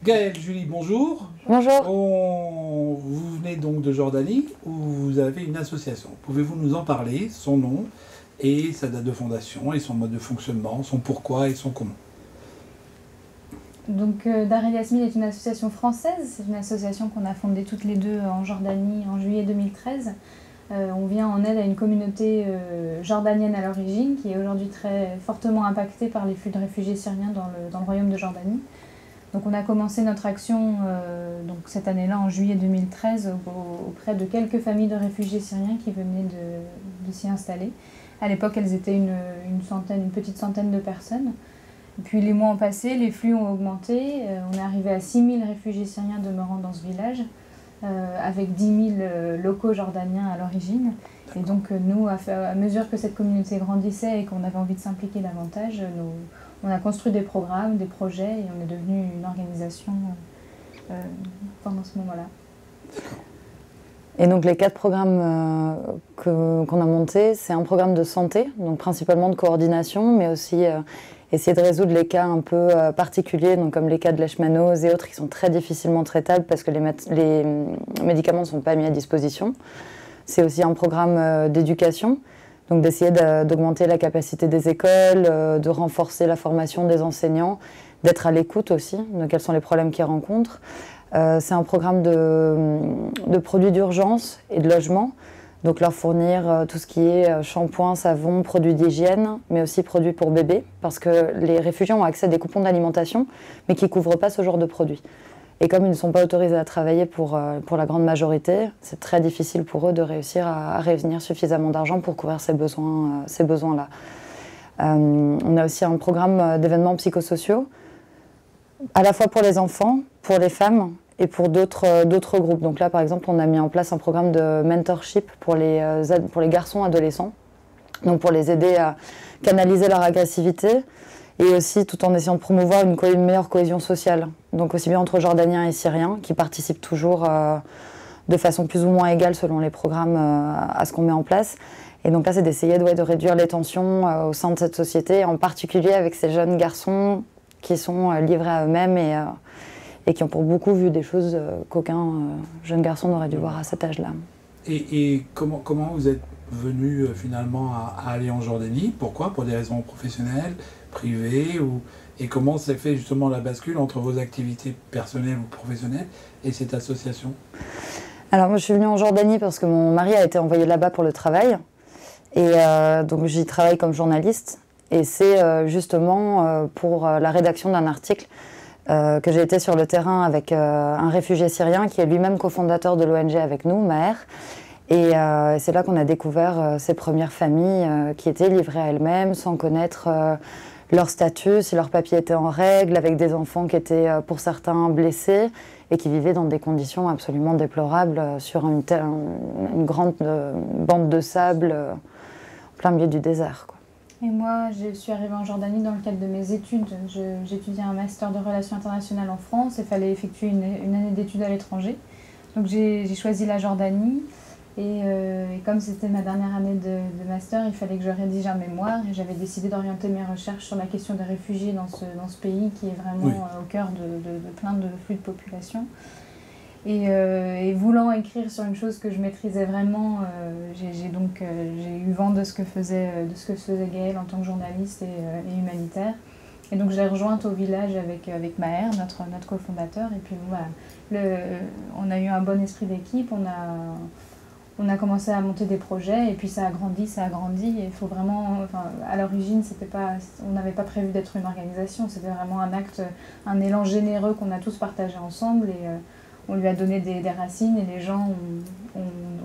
Gaëlle, Julie, bonjour. Bonjour. Vous venez donc de Jordanie où vous avez une association. Pouvez-vous nous en parler, son nom et sa date de fondation et son mode de fonctionnement, son pourquoi et son comment? Donc Dar El Yasmine est une association française. C'est une association qu'on a fondée toutes les deux en Jordanie en juillet 2013. On vient en aide à une communauté jordanienne à l'origine qui est aujourd'hui très fortement impactée par les flux de réfugiés syriens dans le royaume de Jordanie. Donc on a commencé notre action donc cette année-là, en juillet 2013, auprès de quelques familles de réfugiés syriens qui venaient de s'y installer. À l'époque, elles étaient une petite centaine de personnes. Et puis les mois ont passé, les flux ont augmenté. On est arrivé à 6 000 réfugiés syriens demeurant dans ce village, avec 10 000 locaux jordaniens à l'origine. Et donc nous, à mesure que cette communauté grandissait et qu'on avait envie de s'impliquer davantage, on a construit des programmes, des projets et on est devenu une organisation pendant ce moment-là. Et donc les 4 programmes qu'on a montés, c'est un programme de santé, donc principalement de coordination, mais aussi essayer de résoudre les cas un peu particuliers, donc comme les cas de leishmaniose et autres qui sont très difficilement traitables parce que les médicaments ne sont pas mis à disposition. C'est aussi un programme d'éducation, donc d'essayer d'augmenter la capacité des écoles, de renforcer la formation des enseignants, d'être à l'écoute aussi de quels sont les problèmes qu'ils rencontrent. C'est un programme de produits d'urgence et de logement, donc leur fournir tout ce qui est shampoing, savon, produits d'hygiène, mais aussi produits pour bébés, parce que les réfugiés ont accès à des coupons d'alimentation, mais qui ne couvrent pas ce genre de produits. Et comme ils ne sont pas autorisés à travailler pour la grande majorité, c'est très difficile pour eux de réussir à réunir suffisamment d'argent pour couvrir ces besoins-là. On a aussi un programme d'événements psychosociaux, à la fois pour les enfants, pour les femmes et pour d'autres groupes. Donc là, par exemple, on a mis en place un programme de mentorship pour les garçons adolescents, donc pour les aider à canaliser leur agressivité, et aussi tout en essayant de promouvoir une meilleure cohésion sociale. Donc aussi bien entre Jordaniens et Syriens, qui participent toujours de façon plus ou moins égale selon les programmes à ce qu'on met en place. Et donc là, c'est d'essayer de réduire les tensions au sein de cette société, en particulier avec ces jeunes garçons qui sont livrés à eux-mêmes et qui ont pour beaucoup vu des choses qu'aucun jeune garçon n'aurait dû voir à cet âge-là. Et comment vous êtes venu finalement à aller en Jordanie? Pourquoi? Pour des raisons professionnelles, privées et comment s'est fait justement la bascule entre vos activités personnelles ou professionnelles et cette association? Alors moi je suis venue en Jordanie parce que mon mari a été envoyé là-bas pour le travail. Et donc j'y travaille comme journaliste. Et c'est justement pour la rédaction d'un article que j'ai été sur le terrain avec un réfugié syrien qui est lui-même cofondateur de l'ONG avec nous, Maher. Et c'est là qu'on a découvert ces premières familles qui étaient livrées à elles-mêmes sans connaître leur statut, si leurs papiers étaient en règle, avec des enfants qui étaient pour certains blessés et qui vivaient dans des conditions absolument déplorables sur une grande bande de sable en plein milieu du désert, quoi. Et moi, je suis arrivée en Jordanie dans le cadre de mes études. J'étudiais un master de relations internationales en France et il fallait effectuer une année d'études à l'étranger. Donc j'ai choisi la Jordanie et comme c'était ma dernière année de master, il fallait que je rédige un mémoire et j'avais décidé d'orienter mes recherches sur la question des réfugiés dans ce pays qui est vraiment au cœur de plein de flux de population. Et voulant écrire sur une chose que je maîtrisais vraiment, j'ai eu vent de ce que faisait Gaëlle en tant que journaliste et humanitaire. Et donc je l'ai rejointe au village avec Maher, notre cofondateur. Et puis voilà, on a eu un bon esprit d'équipe, on a commencé à monter des projets et puis ça a grandi. Et il faut vraiment, à l'origine, on n'avait pas prévu d'être une organisation, c'était vraiment un acte, un élan généreux qu'on a tous partagé ensemble. Et on lui a donné des racines et les gens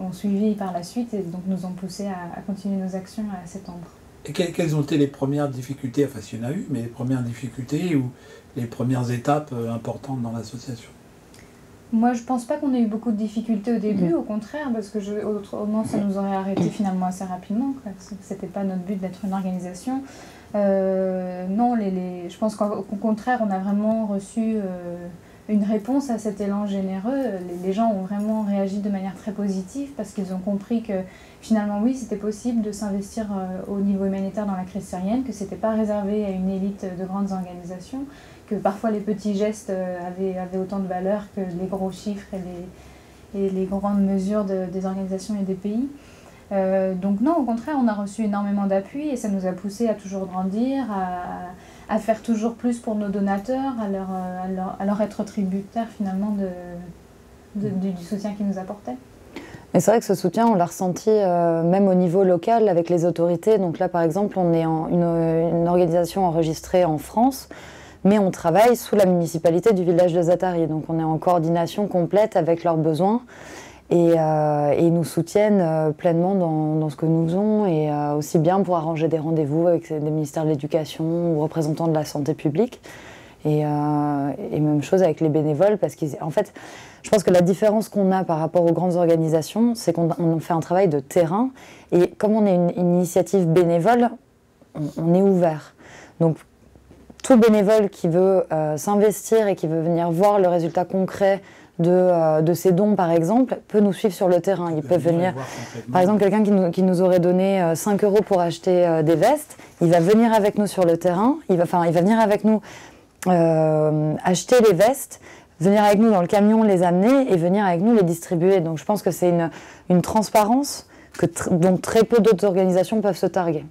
ont suivi par la suite et donc nous ont poussé à continuer nos actions à s'étendre. Et quelles ont été les premières difficultés, enfin s'il y en a eu, mais les premières difficultés ou les premières étapes importantes dans l'association? Moi, je pense pas qu'on ait eu beaucoup de difficultés au début, au contraire, parce que autrement ça nous aurait arrêté finalement assez rapidement, quoi. C'était pas notre but d'être une organisation. Non, je pense qu'au contraire, on a vraiment reçu une réponse à cet élan généreux. Les gens ont vraiment réagi de manière très positive parce qu'ils ont compris finalement oui, c'était possible de s'investir au niveau humanitaire dans la crise syrienne, que c'était pas réservé à une élite de grandes organisations, que parfois les petits gestes avaient autant de valeur que les gros chiffres et les grandes mesures des organisations et des pays. Donc non, au contraire, on a reçu énormément d'appui et ça nous a poussé à toujours grandir, à faire toujours plus pour nos donateurs, à leur être tributaires finalement du soutien qu'ils nous apportaient. Et c'est vrai que ce soutien, on l'a ressenti même au niveau local avec les autorités. Donc là, par exemple, on est une organisation enregistrée en France, mais on travaille sous la municipalité du village de Zaatari. Donc on est en coordination complète avec leurs besoins et ils nous soutiennent pleinement dans ce que nous faisons et aussi bien pour arranger des rendez-vous avec des ministères de l'Éducation ou représentants de la santé publique. Et même chose avec les bénévoles, parce qu'en fait, je pense que la différence qu'on a par rapport aux grandes organisations, c'est qu'on fait un travail de terrain, et comme on est une initiative bénévole, on est ouvert. Donc, tout bénévole qui veut s'investir et qui veut venir voir le résultat concret de ses dons, par exemple, peut nous suivre sur le terrain. Il peut venir, par exemple, quelqu'un qui nous aurait donné 5 € pour acheter des vestes, il va venir avec nous sur le terrain, il va venir avec nous acheter les vestes, venir avec nous dans le camion les amener et venir avec nous les distribuer. Donc je pense que c'est une transparence dont très peu d'autres organisations peuvent se targuer.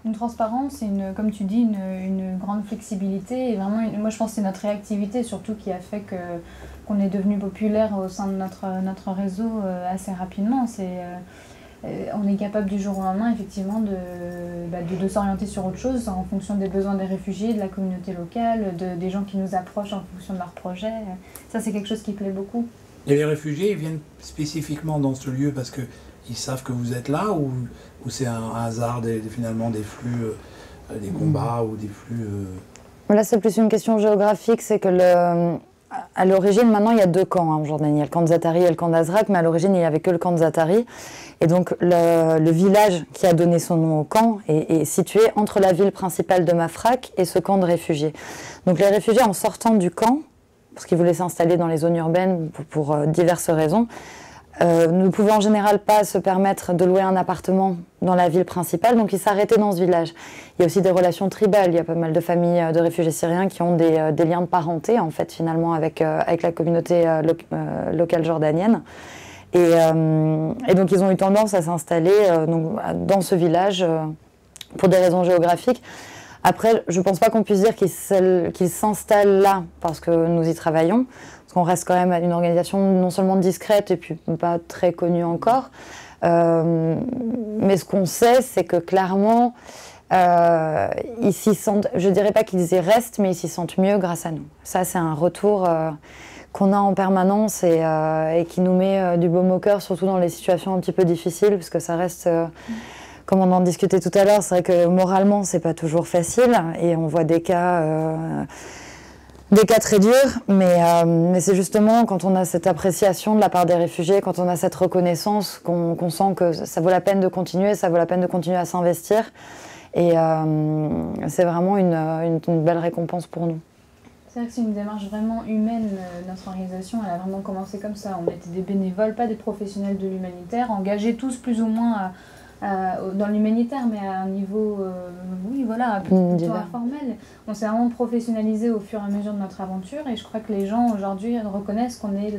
Une transparence et comme tu dis, une grande flexibilité et vraiment, moi je pense que c'est notre réactivité surtout qui a fait qu'on est devenu populaire au sein de notre réseau assez rapidement. On est capable du jour au lendemain effectivement de s'orienter sur autre chose en fonction des besoins des réfugiés, de la communauté locale, des gens qui nous approchent en fonction de leurs projets. Ça c'est quelque chose qui plaît beaucoup. Et les réfugiés, ils viennent spécifiquement dans ce lieu parce qu'ils savent que vous êtes là ou c'est un hasard finalement des flux, des combats ou des flux Là c'est plus une question géographique, c'est que à l'origine, maintenant, il y a 2 camps en Jordanie. Il y a le camp de Zaatari et le camp d'Azraq, mais à l'origine, il n'y avait que le camp de Zaatari. Et donc, le village qui a donné son nom au camp est situé entre la ville principale de Mafraq et ce camp de réfugiés. Donc, les réfugiés, en sortant du camp, parce qu'ils voulaient s'installer dans les zones urbaines pour diverses raisons, ne pouvaient en général pas se permettre de louer un appartement dans la ville principale, donc ils s'arrêtaient dans ce village. Il y a aussi des relations tribales, il y a pas mal de familles de réfugiés syriens qui ont des liens de parenté, en fait, finalement, avec la communauté locale jordanienne. Et donc ils ont eu tendance à s'installer dans ce village pour des raisons géographiques. Après, je ne pense pas qu'on puisse dire qu'ils s'installent là parce que nous y travaillons, parce qu'on reste quand même une organisation non seulement discrète et puis pas très connue encore. Mais ce qu'on sait, c'est que clairement, ils s'y sentent, je ne dirais pas qu'ils y restent, mais ils s'y sentent mieux grâce à nous. Ça, c'est un retour qu'on a en permanence et qui nous met du baume au cœur, surtout dans les situations un petit peu difficiles, parce que ça reste... Comme on en discutait tout à l'heure, c'est vrai que moralement, c'est pas toujours facile et on voit des cas très durs, mais c'est justement quand on a cette appréciation de la part des réfugiés, quand on a cette reconnaissance, qu'on sent que ça vaut la peine de continuer, ça vaut la peine de continuer à s'investir et c'est vraiment une belle récompense pour nous. C'est vrai que c'est une démarche vraiment humaine, notre organisation, elle a vraiment commencé comme ça. On était des bénévoles, pas des professionnels de l'humanitaire, engagés tous plus ou moins dans l'humanitaire, mais à un niveau plutôt informel. On s'est vraiment professionnalisé au fur et à mesure de notre aventure et je crois que les gens aujourd'hui reconnaissent qu'on est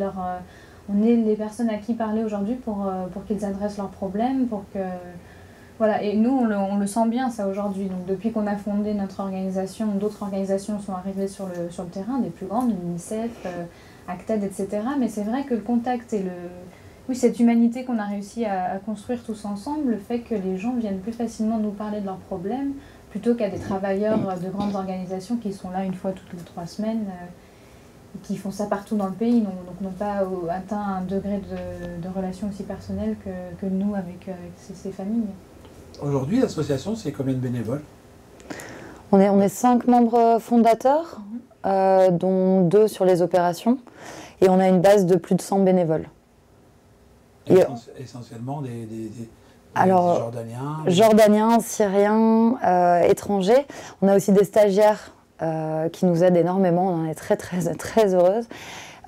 on est les personnes à qui parler aujourd'hui pour qu'ils adressent leurs problèmes, voilà. Et nous, on le sent bien ça aujourd'hui. Donc depuis qu'on a fondé notre organisation, d'autres organisations sont arrivées sur le terrain, des plus grandes, l'UNICEF, Acted, etc. Mais c'est vrai que le contact et cette humanité qu'on a réussi à construire tous ensemble fait que les gens viennent plus facilement nous parler de leurs problèmes plutôt qu'à des travailleurs de grandes organisations qui sont là une fois toutes les 3 semaines et qui font ça partout dans le pays, donc n'ont pas atteint un degré de relation aussi personnelle que nous avec ces familles. Aujourd'hui, l'association, c'est combien de bénévoles ? On est 5 membres fondateurs, dont 2 sur les opérations, et on a une base de plus de 100 bénévoles. Essentiellement des Jordaniens, Syriens, étrangers. On a aussi des stagiaires qui nous aident énormément, on en est très très très heureuse.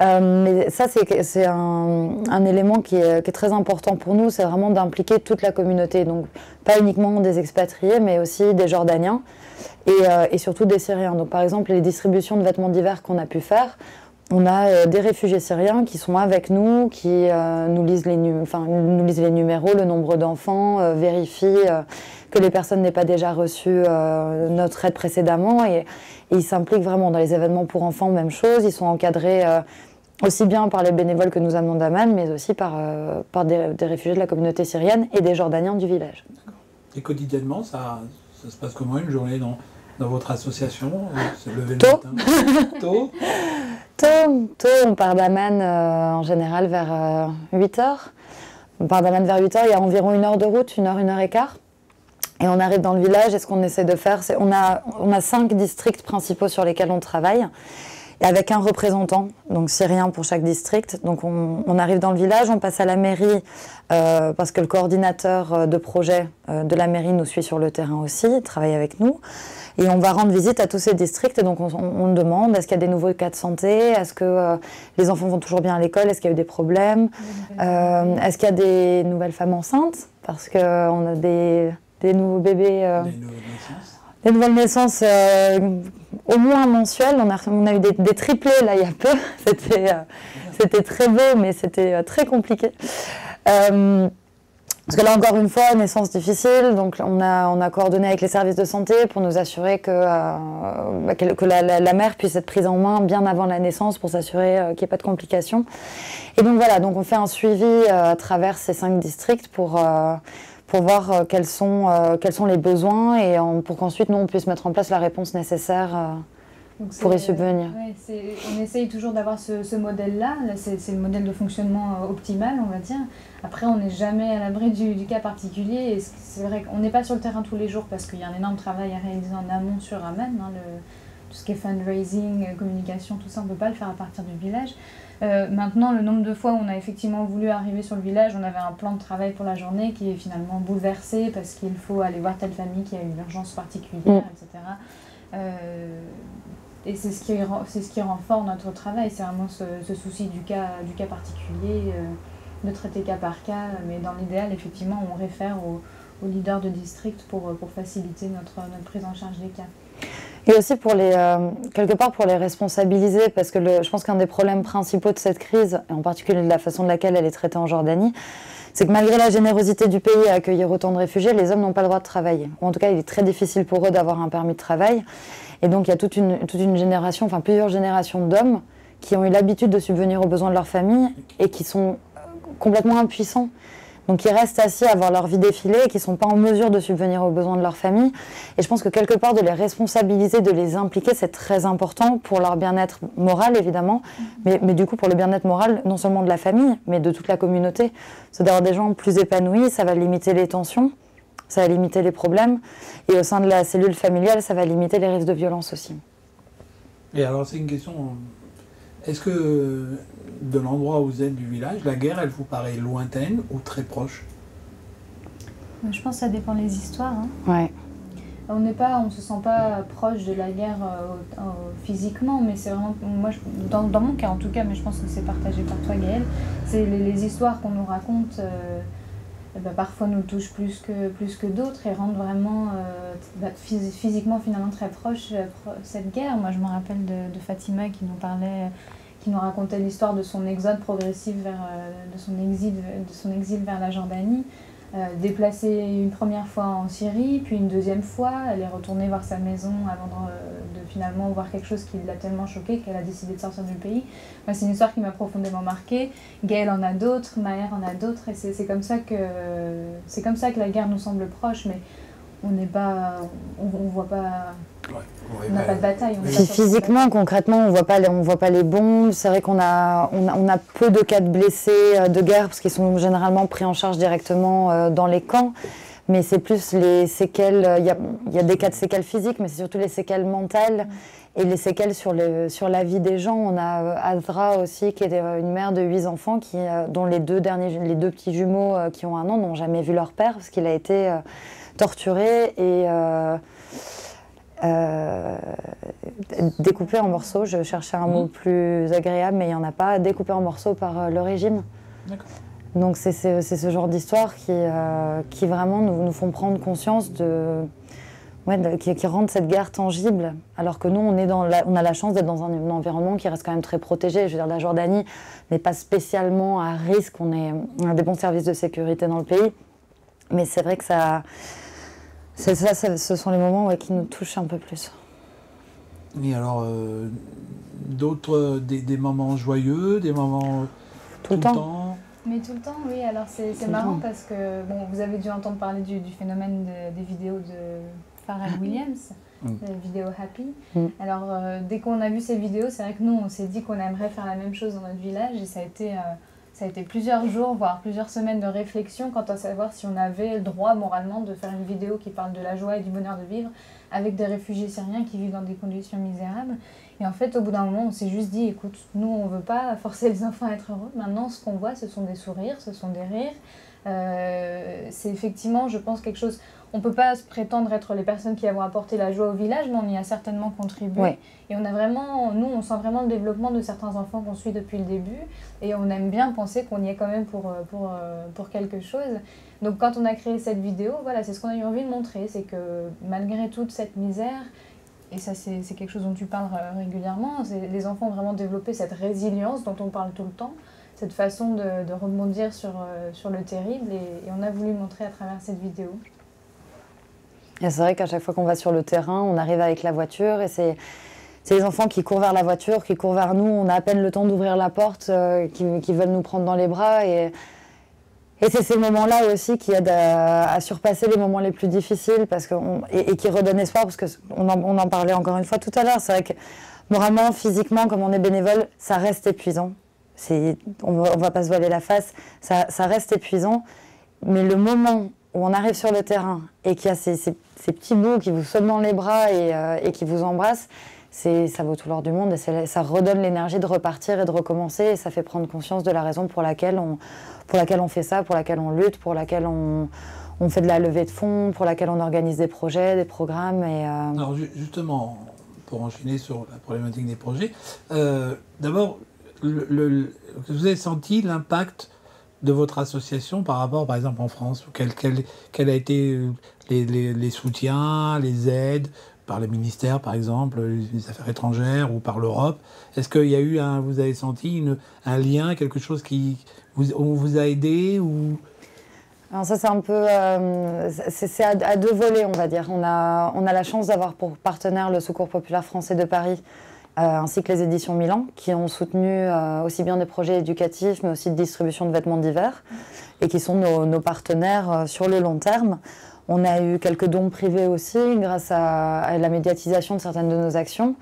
Mais ça, c'est un élément qui est très important pour nous, c'est vraiment d'impliquer toute la communauté. Donc, pas uniquement des expatriés, mais aussi des Jordaniens et surtout des Syriens. Donc, par exemple, les distributions de vêtements d'hiver qu'on a pu faire, on a des réfugiés syriens qui sont avec nous, qui nous lisent les numéros, le nombre d'enfants, vérifient que les personnes n'aient pas déjà reçu notre aide précédemment. Et ils s'impliquent vraiment dans les événements pour enfants, même chose. Ils sont encadrés aussi bien par les bénévoles que nous amenons d'Amman, mais aussi par des réfugiés de la communauté syrienne et des Jordaniens du village. Et quotidiennement, ça se passe comment une journée dans votre association? Se lever Tôt. Le matin. Tôt, on part d'Amman en général vers 8h. On part d'Amman vers 8h, il y a environ 1 heure de route, 1 et quart. Et on arrive dans le village et ce qu'on essaie de faire, c'est on a 5 districts principaux sur lesquels on travaille, et avec un représentant, donc syrien pour chaque district. Donc on arrive dans le village, on passe à la mairie parce que le coordinateur de projet de la mairie nous suit sur le terrain aussi, il travaille avec nous. Et on va rendre visite à tous ces districts et donc on demande est-ce qu'il y a des nouveaux cas de santé, est-ce que les enfants vont toujours bien à l'école, est-ce qu'il y a eu des problèmes, est-ce qu'il y a des nouvelles femmes enceintes, parce qu'on a des nouveaux bébés, des nouvelles naissances au moins mensuelles. On a eu des triplés là il y a peu, c'était très beau mais c'était très compliqué. Parce que là, encore une fois, naissance difficile, donc on a coordonné avec les services de santé pour nous assurer que la mère puisse être prise en main bien avant la naissance pour s'assurer qu'il n'y ait pas de complications. Et donc voilà, donc on fait un suivi à travers ces 5 districts pour voir quels sont les besoins et pour qu'ensuite nous on puisse mettre en place la réponse nécessaire pour y subvenir. On essaye toujours d'avoir ce modèle-là, c'est le modèle de fonctionnement optimal, on va dire. Après, on n'est jamais à l'abri du cas particulier. Et c'est vrai qu'on n'est pas sur le terrain tous les jours parce qu'il y a un énorme travail à réaliser en amont sur Amman. Tout ce qui est fundraising, communication, tout ça, on ne peut pas le faire à partir du village. Maintenant, le nombre de fois où on a effectivement voulu arriver sur le village, on avait un plan de travail pour la journée qui est finalement bouleversé parce qu'il faut aller voir telle famille qui a une urgence particulière, etc. Et c'est ce qui rend fort notre travail, c'est vraiment ce souci du cas particulier, de traiter cas par cas, mais dans l'idéal, effectivement, on réfère aux leaders de district pour faciliter notre prise en charge des cas. Et aussi quelque part pour les responsabiliser, parce que je pense qu'un des problèmes principaux de cette crise, et en particulier de la façon de laquelle elle est traitée en Jordanie, c'est que malgré la générosité du pays à accueillir autant de réfugiés, les hommes n'ont pas le droit de travailler. Ou en tout cas, il est très difficile pour eux d'avoir un permis de travail. Et donc, il y a toute une génération, enfin plusieurs générations d'hommes qui ont eu l'habitude de subvenir aux besoins de leur famille et qui sont complètement impuissants. Donc, ils restent assis à voir leur vie défiler et qui ne sont pas en mesure de subvenir aux besoins de leur famille. Et je pense que quelque part, de les responsabiliser, de les impliquer, c'est très important pour leur bien-être moral, évidemment, mais du coup, pour le bien-être moral, non seulement de la famille, mais de toute la communauté. C'est d'avoir des gens plus épanouis, ça va limiter les tensions, ça va limiter les problèmes. Et au sein de la cellule familiale, ça va limiter les risques de violence aussi. Et alors, c'est une question... Est-ce que, de l'endroit où vous êtes du village, la guerre, elle vous paraît lointaine ou très proche? Je pense que ça dépend des histoires. Hein. Ouais. On ne se sent pas proche de la guerre physiquement, mais c'est vraiment, moi, dans mon cas en tout cas, mais je pense que c'est partagé par toi Gaëlle, c'est les histoires qu'on nous raconte, parfois nous touchent plus que d'autres et rendent vraiment physiquement finalement très proche cette guerre. Moi je me rappelle de Fatima qui nous racontait l'histoire de son exode progressif de son exil vers la Jordanie. Déplacée une première fois en Syrie, puis une deuxième fois, elle est retournée voir sa maison avant de finalement voir quelque chose qui l'a tellement choquée qu'elle a décidé de sortir du pays. Moi, c'est une histoire qui m'a profondément marquée. Gaëlle en a d'autres, Maher en a d'autres, et c'est comme ça que la guerre nous semble proche, mais on n'a pas de bataille. Physiquement, concrètement, on voit pas les bombes. C'est vrai qu'on a peu de cas de blessés de guerre parce qu'ils sont généralement pris en charge directement dans les camps. Mais c'est plus les séquelles. Il y a des cas de séquelles physiques, mais c'est surtout les séquelles mentales et les séquelles sur la vie des gens. On a Azra aussi, qui est une mère de 8 enfants, dont les deux petits jumeaux qui ont 1 an n'ont jamais vu leur père parce qu'il a été torturé et Découpé en morceaux, je cherchais un mot plus agréable, mais il n'y en a pas. Découpé en morceaux par le régime. Donc c'est ce genre d'histoire qui vraiment nous font prendre conscience qui rendent cette guerre tangible, alors que nous, on a la chance d'être dans un environnement qui reste quand même très protégé. Je veux dire, la Jordanie n'est pas spécialement à risque, on a des bons services de sécurité dans le pays, mais c'est vrai que ce sont les moments qui nous touchent un peu plus. Et alors, des moments joyeux, des moments tout le temps. Mais tout le temps, oui. Alors c'est marrant parce que vous avez dû entendre parler du phénomène des vidéos de Pharrell Williams, la vidéo Happy. Alors dès qu'on a vu ces vidéos, c'est vrai que nous on s'est dit qu'on aimerait faire la même chose dans notre village et ça a été plusieurs jours, voire plusieurs semaines de réflexion quant à savoir si on avait le droit moralement de faire une vidéo qui parle de la joie et du bonheur de vivre avec des réfugiés syriens qui vivent dans des conditions misérables. Et en fait, au bout d'un moment, on s'est juste dit, écoute, nous, on ne veut pas forcer les enfants à être heureux. Maintenant, ce qu'on voit, ce sont des sourires, ce sont des rires. C'est effectivement, je pense, quelque chose... On ne peut pas se prétendre être les personnes qui avons apporté la joie au village, mais on y a certainement contribué. Ouais. Et on a vraiment, nous, on sent vraiment le développement de certains enfants qu'on suit depuis le début. Et on aime bien penser qu'on y est quand même pour quelque chose. Donc quand on a créé cette vidéo, voilà, c'est ce qu'on a eu envie de montrer. C'est que malgré toute cette misère, et ça c'est quelque chose dont tu parles régulièrement, les enfants ont vraiment développé cette résilience dont on parle tout le temps, cette façon de rebondir sur le terrible. Et on a voulu montrer à travers cette vidéo. Et c'est vrai qu'à chaque fois qu'on va sur le terrain, on arrive avec la voiture et c'est les enfants qui courent vers la voiture, qui courent vers nous. On a à peine le temps d'ouvrir la porte, qui veulent nous prendre dans les bras. Et c'est ces moments-là aussi qui aident à surpasser les moments les plus difficiles et qui redonnent espoir, parce qu'on en parlait encore une fois tout à l'heure. C'est vrai que moralement, physiquement, comme on est bénévole, ça reste épuisant. On va pas se voiler la face, ça reste épuisant. Mais le moment où on arrive sur le terrain et qu'il y a ces petits bouts qui vous sautent dans les bras et qui vous embrassent, ça vaut tout l'or du monde et ça redonne l'énergie de repartir et de recommencer et ça fait prendre conscience de la raison pour laquelle on fait ça, pour laquelle on lutte, pour laquelle on fait de la levée de fonds, pour laquelle on organise des projets, des programmes. Alors justement, pour enchaîner sur la problématique des projets, d'abord, vous avez senti l'impact de votre association par rapport, par exemple, en France, quel a été les soutiens, les aides par les ministères, par exemple, les Affaires étrangères ou par l'Europe? Est-ce qu'il y a eu vous avez senti un lien, quelque chose on vous a aidé ou... Alors ça, c'est un peu... c'est à deux volets, on va dire. On a la chance d'avoir pour partenaire le Secours populaire français de Paris, ainsi que les éditions Milan, qui ont soutenu aussi bien des projets éducatifs, mais aussi de distribution de vêtements d'hiver, et qui sont nos partenaires sur le long terme. On a eu quelques dons privés aussi, grâce à la médiatisation de certaines de nos actions.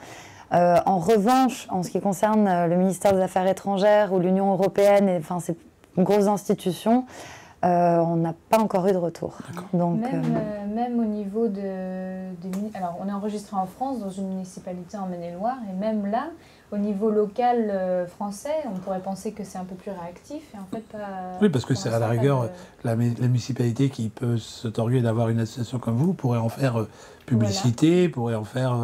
En revanche, en ce qui concerne le ministère des Affaires étrangères ou l'Union européenne, enfin ces grosses institutions, on n'a pas encore eu de retour. Donc, même au niveau alors, on est enregistré en France, dans une municipalité en Maine-et-Loire, et même là, au niveau local français, on pourrait penser que c'est un peu plus réactif, et en fait pas... Oui, parce que c'est à la rigueur, la municipalité qui peut se targuer d'avoir une association comme vous pourrait en faire publicité, pourrait en faire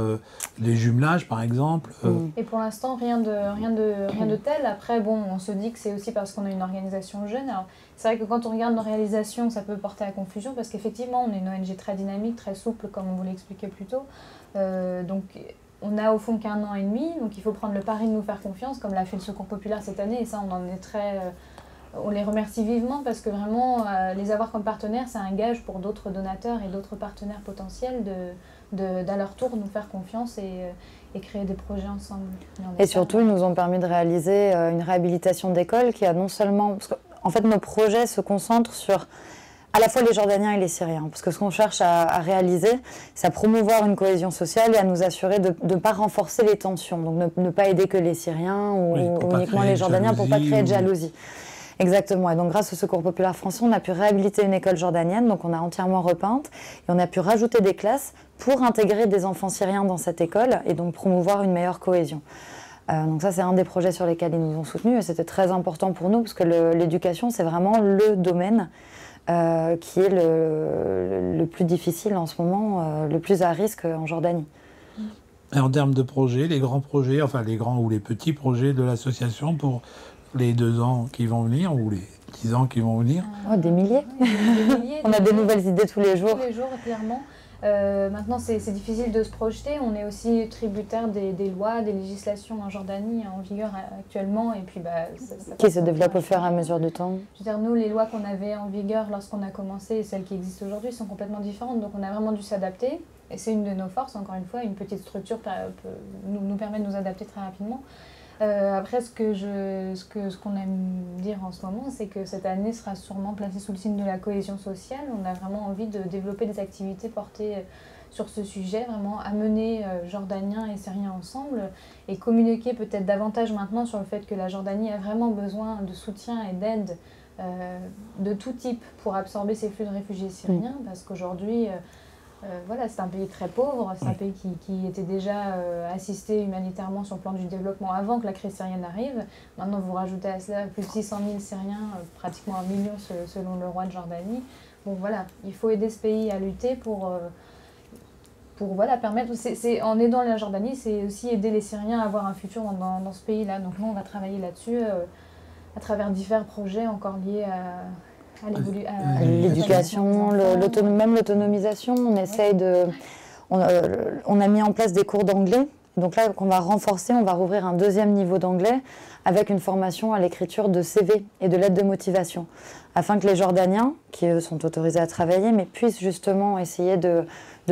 des jumelages, par exemple. Et pour l'instant, rien de tel. Après, bon, on se dit que c'est aussi parce qu'on a une organisation jeune. Alors, c'est vrai que quand on regarde nos réalisations, ça peut porter à confusion, parce qu'effectivement, on est une ONG très dynamique, très souple, comme on vous l'expliquait plus tôt. Donc, on a au fond qu'1 an et demi, donc il faut prendre le pari de nous faire confiance, comme l'a fait le Secours populaire cette année, et ça, on en est on les remercie vivement, parce que vraiment, les avoir comme partenaires, c'est un gage pour d'autres donateurs et d'autres partenaires potentiels d'à leur tour nous faire confiance et créer des projets ensemble. Et surtout, ils nous ont permis de réaliser une réhabilitation d'école qui a non seulement... Parce qu'en fait, nos projets se concentrent sur à la fois les Jordaniens et les Syriens. Parce que ce qu'on cherche à réaliser, c'est à promouvoir une cohésion sociale et à nous assurer de ne pas renforcer les tensions. Donc ne pas aider que les Syriens ou uniquement les Jordaniens pour ne pas créer de jalousie. Exactement. Et donc, grâce au Secours populaire français, on a pu réhabiliter une école jordanienne, donc on a entièrement repeinte, et on a pu rajouter des classes pour intégrer des enfants syriens dans cette école et donc promouvoir une meilleure cohésion. Donc ça, c'est un des projets sur lesquels ils nous ont soutenus, et c'était très important pour nous, parce que l'éducation, c'est vraiment le domaine qui est le plus difficile en ce moment, le plus à risque en Jordanie. Et en termes de projets, les grands projets, enfin les grands ou les petits projets de l'association pour les 2 ans qui vont venir ou les 10 ans qui vont venir? Oh, des milliers. On a des nouvelles idées tous les jours. Tous les jours, clairement. Maintenant, c'est difficile de se projeter. On est aussi tributaire des lois, des législations en Jordanie en vigueur actuellement. Et puis, qui se développent au fur et à mesure du temps. Je veux dire, nous, les lois qu'on avait en vigueur lorsqu'on a commencé et celles qui existent aujourd'hui sont complètement différentes. Donc, on a vraiment dû s'adapter. Et c'est une de nos forces, encore une fois. Une petite structure nous permet de nous adapter très rapidement. Après, ce qu'on aime dire en ce moment, c'est que cette année sera sûrement placée sous le signe de la cohésion sociale. On a vraiment envie de développer des activités portées sur ce sujet, vraiment amener Jordaniens et Syriens ensemble et communiquer peut-être davantage maintenant sur le fait que la Jordanie a vraiment besoin de soutien et d'aide de tout type pour absorber ces flux de réfugiés syriens, parce qu'aujourd'hui... voilà, c'est un pays très pauvre, c'est un pays qui était déjà assisté humanitairement sur le plan du développement avant que la crise syrienne arrive. Maintenant, vous rajoutez à cela plus de 600 000 Syriens, pratiquement 1 million selon le roi de Jordanie. Bon, voilà, il faut aider ce pays à lutter pour voilà, permettre... en aidant la Jordanie, c'est aussi aider les Syriens à avoir un futur dans ce pays-là. Donc nous, on va travailler là-dessus à travers divers projets encore liés à l'éducation, même l'autonomisation. On essaye on a mis en place des cours d'anglais. Donc là, qu'on va renforcer, on va rouvrir un 2e niveau d'anglais avec une formation à l'écriture de CV et de lettres de motivation, afin que les Jordaniens, qui eux sont autorisés à travailler, mais puissent justement essayer de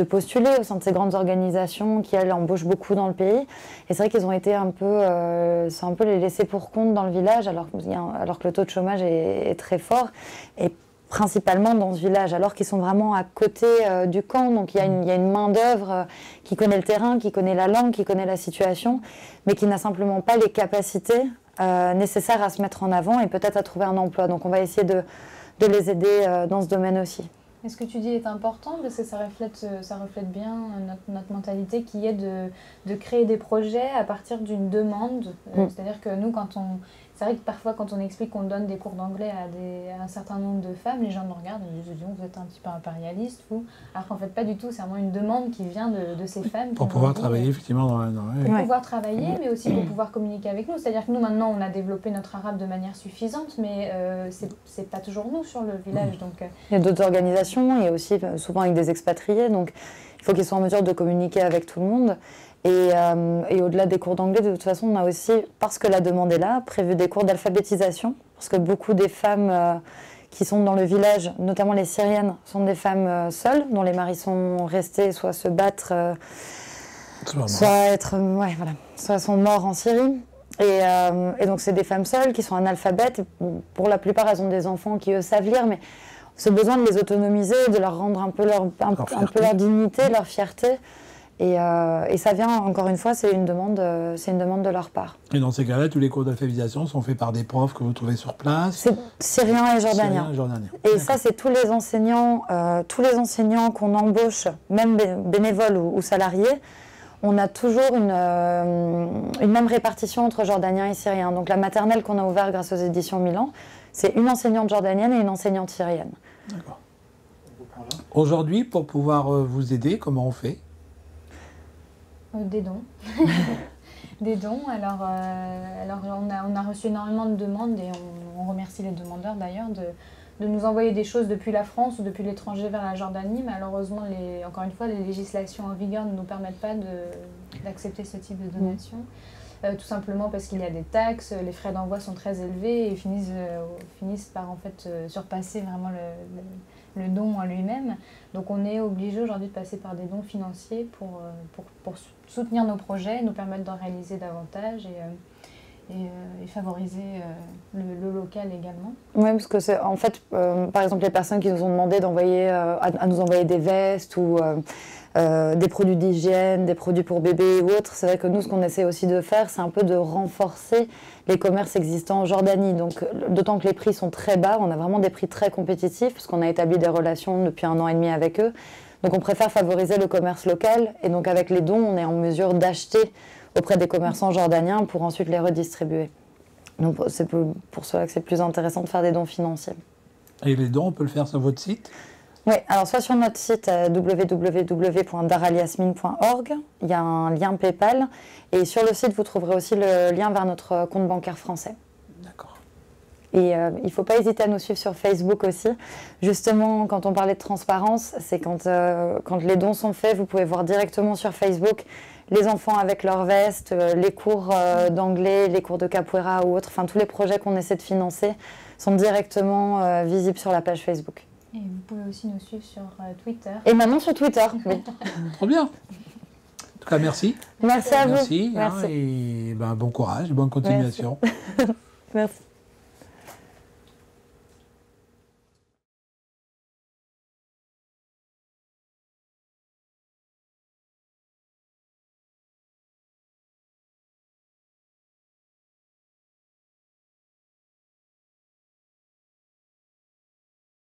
postuler au sein de ces grandes organisations qui, elles, embauchent beaucoup dans le pays. Et c'est vrai qu'ils ont été c'est un peu les laissés pour compte dans le village, alors que le taux de chômage est très fort. Et principalement dans ce village, alors qu'ils sont vraiment à côté du camp. Donc il y a une main-d'œuvre qui connaît le terrain, qui connaît la langue, qui connaît la situation, mais qui n'a simplement pas les capacités nécessaires à se mettre en avant et peut-être à trouver un emploi. Donc on va essayer de les aider dans ce domaine aussi. Et ce que tu dis est important parce que ça reflète bien notre mentalité qui est de créer des projets à partir d'une demande. C'est-à-dire que nous, c'est vrai que parfois, quand on explique qu'on donne des cours d'anglais à un certain nombre de femmes, les gens nous regardent et nous disent « vous êtes un petit peu impérialiste », alors qu'en fait, pas du tout. C'est vraiment une demande qui vient de ces femmes. Pour pouvoir travailler, effectivement, pour pouvoir travailler, mais aussi pour pouvoir communiquer avec nous. C'est-à-dire que nous, maintenant, on a développé notre arabe de manière suffisante, mais c'est pas toujours nous sur le village. Donc, il y a d'autres organisations, et aussi souvent avec des expatriés, donc il faut qu'ils soient en mesure de communiquer avec tout le monde. Et au-delà des cours d'anglais, de toute façon, on a aussi, parce que la demande est là, prévu des cours d'alphabétisation, parce que beaucoup des femmes qui sont dans le village, notamment les Syriennes, sont des femmes seules, dont les maris sont restés soit se battre, soit sont morts en Syrie. Et donc c'est des femmes seules qui sont analphabètes. Pour la plupart, elles ont des enfants qui, eux, savent lire, mais ce besoin de les autonomiser, de leur rendre un peu leur dignité, leur fierté. Et ça vient, encore une fois, c'est une demande de leur part. Et dans ces cas-là, tous les cours d'alphabétisation sont faits par des profs que vous trouvez sur place? C'est syriens et jordaniens. Et ça, c'est tous les enseignants qu'on embauche, même bénévoles ou salariés, on a toujours une même répartition entre jordaniens et syriens. Donc la maternelle qu'on a ouverte grâce aux éditions Milan, c'est une enseignante jordanienne et une enseignante syrienne. D'accord. Aujourd'hui, pour pouvoir vous aider, comment on fait? Des dons. Des dons. Alors on a reçu énormément de demandes et on remercie les demandeurs d'ailleurs de nous envoyer des choses depuis la France ou depuis l'étranger vers la Jordanie. Malheureusement, encore une fois, les législations en vigueur ne nous permettent pas d'accepter ce type de donation. Tout simplement parce qu'il y a des taxes, les frais d'envoi sont très élevés et finissent par en fait surpasser vraiment le don en lui-même. Donc on est obligé aujourd'hui de passer par des dons financiers pour soutenir nos projets, nous permettre d'en réaliser davantage et favoriser le local également. Oui, parce que c'est en fait, par exemple, les personnes qui nous ont demandé à nous envoyer des vestes ou des produits d'hygiène, des produits pour bébés ou autres, c'est vrai que nous, ce qu'on essaie aussi de faire, c'est un peu de renforcer les commerces existants en Jordanie. Donc, d'autant que les prix sont très bas, on a vraiment des prix très compétitifs, parce qu'on a établi des relations depuis 1 an et demi avec eux. Donc, on préfère favoriser le commerce local. Et donc, avec les dons, on est en mesure d'acheter auprès des commerçants jordaniens pour ensuite les redistribuer. Donc, c'est pour cela que c'est plus intéressant de faire des dons financiers. Et les dons, on peut le faire sur votre site ? Oui, alors soit sur notre site www.daraliasmine.org, il y a un lien PayPal, et sur le site, vous trouverez aussi le lien vers notre compte bancaire français. D'accord. Et il ne faut pas hésiter à nous suivre sur Facebook aussi. Justement, quand on parlait de transparence, c'est quand les dons sont faits, vous pouvez voir directement sur Facebook les enfants avec leur veste, les cours d'anglais, les cours de capoeira ou autres, enfin tous les projets qu'on essaie de financer sont directement visibles sur la page Facebook. Et vous pouvez aussi nous suivre sur Twitter. Et maintenant sur Twitter, oui. Trop bien. En tout cas, merci. Merci à vous. Merci. Merci. Et bon courage, bonne continuation. Merci.